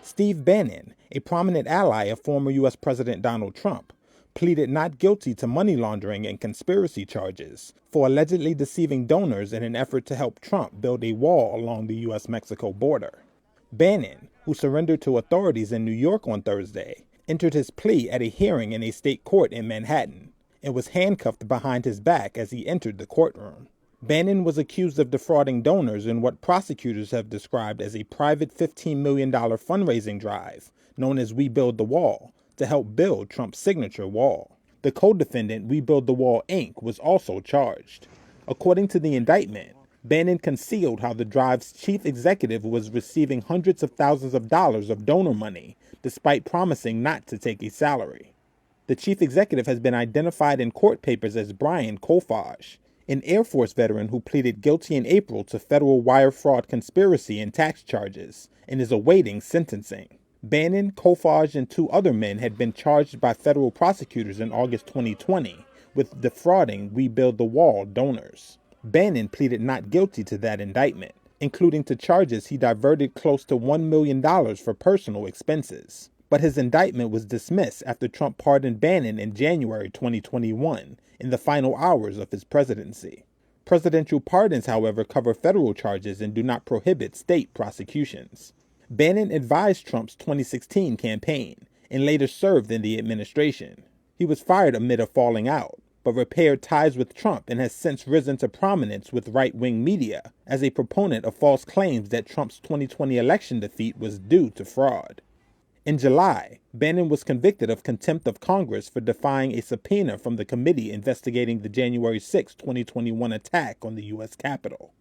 Steve Bannon, a prominent ally of former U.S. President Donald Trump, pleaded not guilty to money laundering and conspiracy charges for allegedly deceiving donors in an effort to help Trump build a wall along the U.S. Mexico border. Bannon, who surrendered to authorities in New York on Thursday, entered his plea at a hearing in a state court in Manhattan and was handcuffed behind his back as he entered the courtroom. Bannon was accused of defrauding donors in what prosecutors have described as a private $15 million fundraising drive known as We Build the Wall to help build Trump's signature wall. The co-defendant, We Build the Wall, Inc., was also charged. According to the indictment, Bannon concealed how the drive's chief executive was receiving hundreds of thousands of dollars of donor money despite promising not to take a salary. The chief executive has been identified in court papers as Brian Kofage, an Air Force veteran who pleaded guilty in April to federal wire fraud conspiracy and tax charges and is awaiting sentencing. Bannon, Kofage, and two other men had been charged by federal prosecutors in August 2020 with defrauding We Build the Wall donors. Bannon pleaded not guilty to that indictment, including to charges he diverted close to $1 million for personal expenses. But his indictment was dismissed after Trump pardoned Bannon in January 2021 in the final hours of his presidency. Presidential pardons, however, cover federal charges and do not prohibit state prosecutions. Bannon advised Trump's 2016 campaign and later served in the administration. He was fired amid a falling out, but repaired ties with Trump and has since risen to prominence with right-wing media as a proponent of false claims that Trump's 2020 election defeat was due to fraud. In July, Bannon was convicted of contempt of Congress for defying a subpoena from the committee investigating the January 6, 2021 attack on the U.S. Capitol.